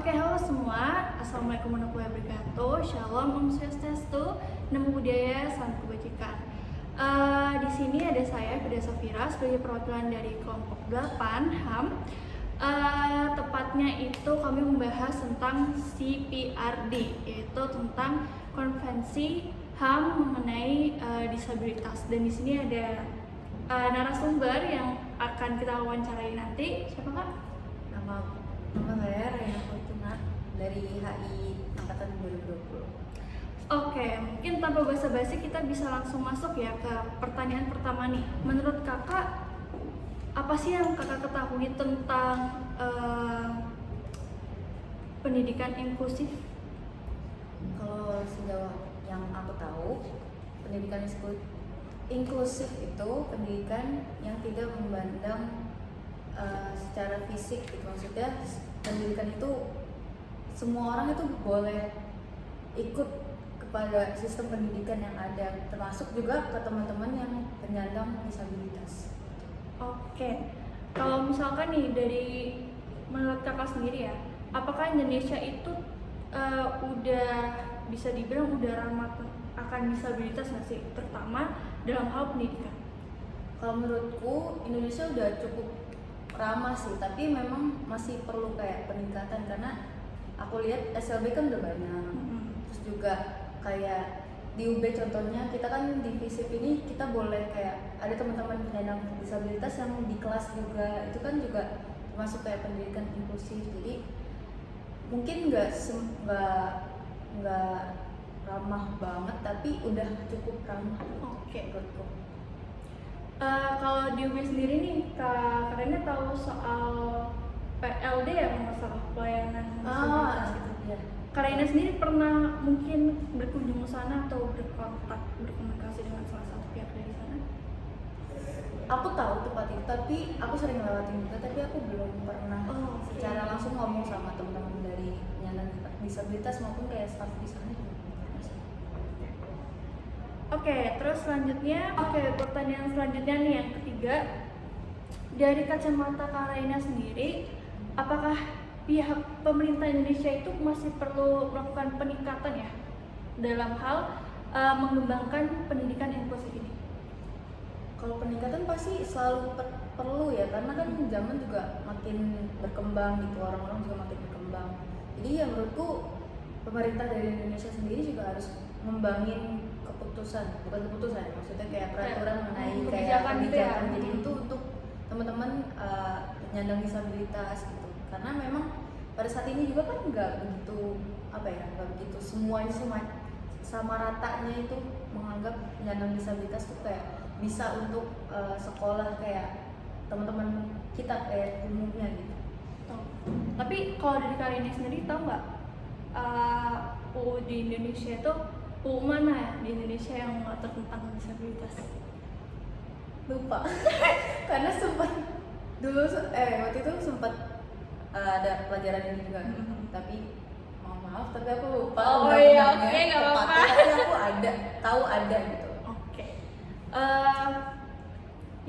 Oke, halo semua. Assalamualaikum warahmatullahi wabarakatuh. Shalom, Om Swastiastu, Namo Buddhaya, Salam Kebajikan. Di sini ada saya, Fida Safira, sebagai perwakilan dari kelompok 8 HAM. Tepatnya itu kami membahas tentang CPRD, yaitu tentang konvensi HAM mengenai disabilitas. Dan di sini ada narasumber yang akan kita wawancarai nanti. Siapa Kak? Nama saya Raya Fortuna dari HI Angkatan 2020. Oke, mungkin tanpa basa-basi kita bisa langsung masuk ya ke pertanyaan pertama nih. Menurut kakak, apa sih yang kakak ketahui tentang pendidikan inklusif? Kalau sejauh yang aku tahu, pendidikan inklusif itu pendidikan yang tidak memandang secara fisik gitu. Maksudnya pendidikan itu semua orang itu boleh ikut kepada sistem pendidikan yang ada, termasuk juga ke teman-teman yang penyandang disabilitas. Oke, kalau misalkan nih dari menurut kakak sendiri ya, apakah Indonesia itu udah bisa dibilang udah ramah akan disabilitas nggak sih, terutama dalam hal pendidikan? Kalau menurutku Indonesia udah cukup ramah sih, tapi memang masih perlu kayak peningkatan, karena aku lihat SLB kan udah banyak. Terus juga kayak di UB contohnya, kita kan di FISIP ini kita boleh kayak ada teman-teman penyandang disabilitas yang di kelas juga, itu kan juga termasuk kayak pendidikan inklusif. Jadi mungkin nggak ramah banget, tapi udah cukup ramah. Oke. Menurutku. Kalau di UB sendiri nih, Kak Karena tahu soal PLD ya, masalah pelayanan disabilitas gitu. Iya. Kak Raina sendiri pernah mungkin berkunjung ke sana atau berkomunikasi dengan salah satu pihak dari sana? Aku tahu tempat itu, tapi aku sering lewatin juga, tapi aku belum pernah secara langsung ngomong sama teman-teman dari penyandang disabilitas maupun kayak staff di sana juga belum pernah sih. Oke, terus selanjutnya, pertanyaan selanjutnya nih yang ketiga, dari kacamata Kak Raina sendiri, apakah pihak pemerintah Indonesia itu masih perlu melakukan peningkatan ya dalam hal mengembangkan pendidikan inklusif ini? Kalau peningkatan pasti selalu perlu ya, karena kan zaman juga makin berkembang gitu, orang-orang juga makin berkembang. Jadi ya menurutku pemerintah dari Indonesia sendiri juga harus ngembangin bukan keputusan, maksudnya kayak peraturan mengenai kayak kebijakan gitu ya? Jadi itu untuk teman-teman penyandang disabilitas gitu, karena memang pada saat ini juga kan nggak begitu semuanya sama ratanya itu menganggap penyandang disabilitas tuh kayak bisa untuk sekolah kayak teman-teman kita kayak umumnya gitu. Tapi kalau dari Kak Raina sendiri tahu nggak UU di Indonesia itu UU mana ya di Indonesia yang mengatur tentang disabilitas? Lupa. Karena sempat dulu waktu itu sempat ada pelajaran ini juga, tapi maaf tapi aku lupa. Oke, nggak apa-apa. Tapi aku tahu ada gitu. Oke.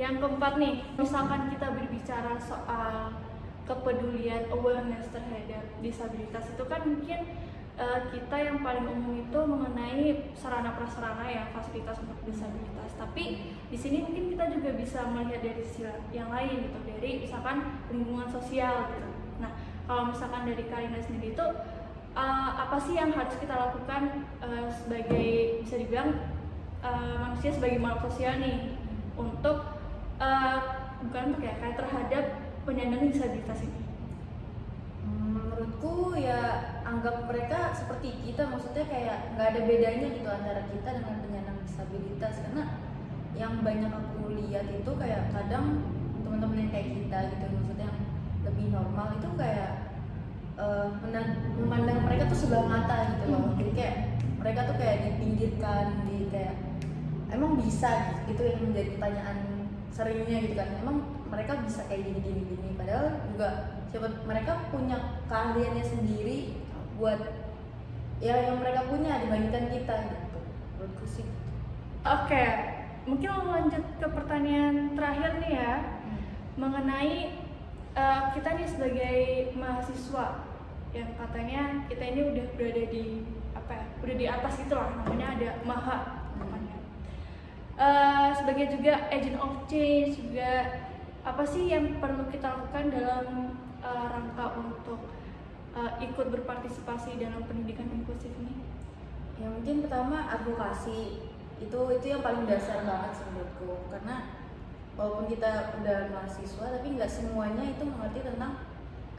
Yang keempat nih, misalkan kita berbicara soal kepedulian awareness terhadap disabilitas, itu kan mungkin kita yang paling umum itu mengenai sarana prasarana ya, fasilitas untuk disabilitas. Tapi di sini mungkin kita juga bisa melihat dari sisi yang lain gitu, dari misalkan lingkungan sosial gitu. Nah, kalau misalkan dari Karina sendiri itu apa sih yang harus kita lakukan sebagai bisa dibilang manusia sebagai makhluk sosial nih untuk kayak terhadap penyandang disabilitas ini? Menurutku ya anggap mereka seperti kita, maksudnya kayak nggak ada bedanya gitu antara kita dengan penyandang disabilitas, karena yang banyak aku lihat itu kayak kadang teman-teman yang kayak kita gitu, maksudnya yang lebih normal itu kayak memandang mereka tuh sebelah mata gitu loh. Jadi kayak mereka tuh kayak dipinggirkan, kayak emang bisa gitu yang menjadi pertanyaan seringnya gitu kan, emang mereka bisa kayak gini, padahal juga mereka punya keahliannya sendiri buat ya yang mereka punya dibandingkan kita gitu, menurutku sih. Oke, mungkin lanjut ke pertanyaan terakhir nih ya, mengenai kita nih sebagai mahasiswa yang katanya kita ini udah berada di apa ya, udah di atas gitulah, namanya ada MAHA namanya. Sebagai juga agent of change juga, apa sih yang perlu kita lakukan dalam rangka untuk ikut berpartisipasi dalam pendidikan inklusif ini? Ya mungkin pertama advokasi, itu yang paling dasar banget sih menurutku, karena walaupun kita udah mahasiswa tapi nggak semuanya itu mengerti tentang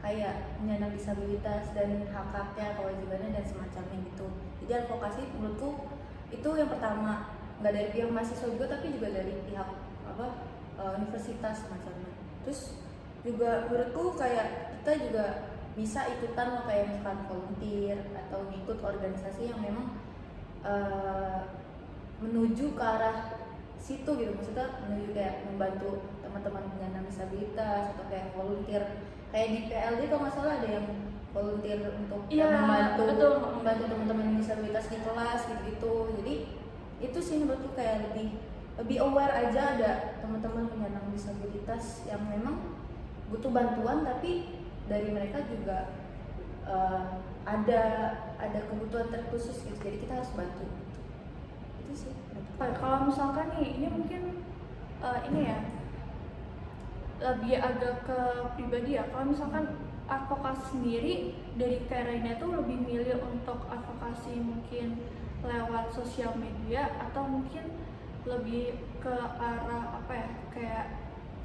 kayak penyandang disabilitas dan hak-haknya, kewajibannya dan semacamnya gitu. Jadi advokasi menurutku itu yang pertama, nggak dari pihak mahasiswa juga tapi juga dari pihak universitas semacamnya. Terus juga menurutku kayak kita juga bisa ikutan kayak misalkan volunteer atau ikut organisasi yang memang menuju ke arah situ gitu, maksudnya menuju kayak membantu teman-teman penyandang disabilitas atau kayak volunteer kayak di PLD kalau nggak salah ada yang volunteer untuk membantu teman-teman disabilitas di kelas gitu. Jadi itu sih menurutku kayak lebih aware aja, ada teman-teman penyandang disabilitas yang memang butuh bantuan tapi dari mereka juga ada kebutuhan terkhusus gitu, jadi kita harus bantu. Itu sih. Kalau misalkan nih, ini mungkin ini ya lebih agak ke pribadi ya. Kalau misalkan advokasi sendiri dari Karaina tuh lebih milih untuk advokasi mungkin lewat sosial media atau mungkin lebih ke arah apa ya, kayak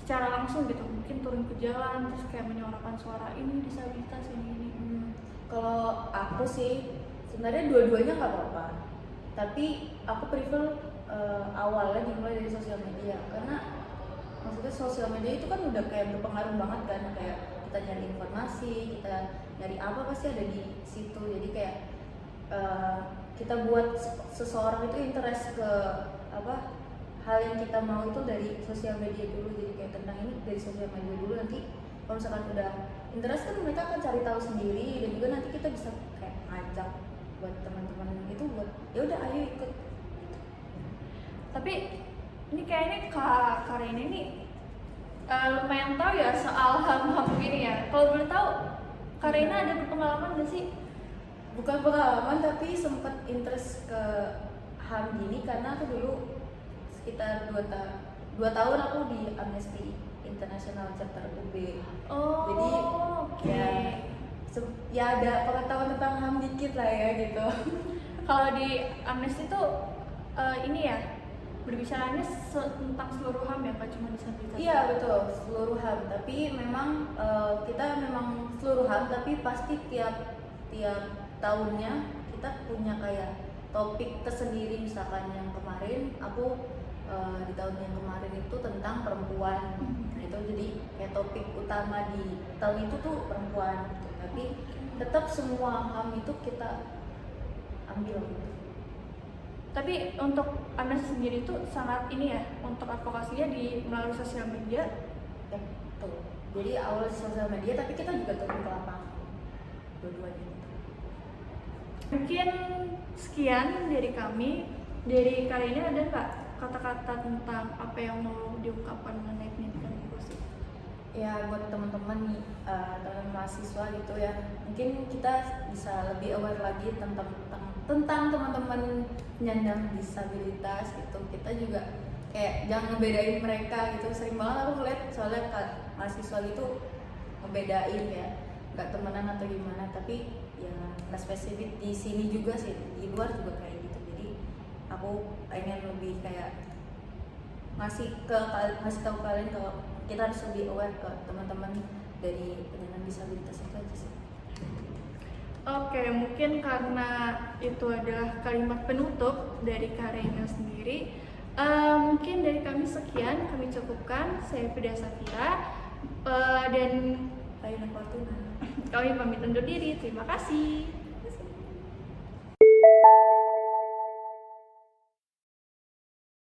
secara langsung gitu, mungkin turun ke jalan terus kayak menyuarakan suara ini disabilitas ini. Kalau aku sih sebenarnya dua-duanya nggak apa-apa, tapi aku prefer awalnya dimulai dari sosial media, karena maksudnya sosial media itu kan udah kayak berpengaruh banget kan, kayak kita nyari informasi, kita nyari apa pasti ada di situ. Jadi kayak kita buat seseorang itu interest ke apa hal yang kita mau itu dari sosial media dulu. Jadi kayak tentang ini dari sosial media dulu, nanti kalau misalkan udah interest kan mereka akan cari tahu sendiri, dan juga nanti kita bisa kayak ngajak buat teman-teman itu buat ya udah ayo ikut. Tapi ini kayaknya Kak Karin ini lumayan tahu ya soal ham-ham gini ya. Kalau boleh tahu, Kak Reina ada berpengalaman nggak sih? Bukan pengalaman tapi sempat interest ke HAM gini karena aku dulu sekitar 2 tahun aku di Amnesty International Chapter UB. Oh, jadi okay. ya ada pengetahuan tentang HAM dikit lah ya gitu. Kalau di Amnesty itu ini ya, berbicaranya tentang seluruh HAM ya, nggak cuma disabilitas? Iya betul, seluruh HAM, tapi memang kita memang seluruh HAM, tapi pasti tiap tahunnya kita punya kayak topik tersendiri. Misalkan yang kemarin aku di tahun yang kemarin itu tentang perempuan. Nah itu jadi kayak topik utama di tahun itu tuh perempuan gitu. Tapi tetap semua HAM itu kita ambil gitu. Tapi untuk Amnesty sendiri itu sangat ini ya, untuk advokasinya di melalui sosial media. Ya betul. Jadi awal di sosial media, tapi kita juga turun ke lapangan, dua-duanya gitu. Mungkin sekian dari kami. Dari kali ini ada nggak kata-kata tentang apa yang mau diungkapkan mengenai pendidikan inklusif? Ya buat teman-teman nih, teman mahasiswa gitu ya, mungkin kita bisa lebih aware lagi tentang teman-teman penyandang disabilitas gitu. Kita juga kayak jangan ngebedain mereka gitu. Sering banget aku ngeliat soalnya mahasiswa gitu ngebedain ya, nggak temenan atau gimana, tapi ya nggak spesifik di sini juga sih, di luar juga kayak gitu. Jadi aku pengen lebih kayak ngasih tahu kalian kalau kita harus lebih aware ke teman-teman dari penyandang disabilitas itu aja sih. Oke, mungkin karena itu adalah kalimat penutup dari Kak Reina sendiri, mungkin dari kami sekian, kami cukupkan. Saya Fida Safira dan Kayaknya Fortuna. kami pamit undur diri. Terima kasih.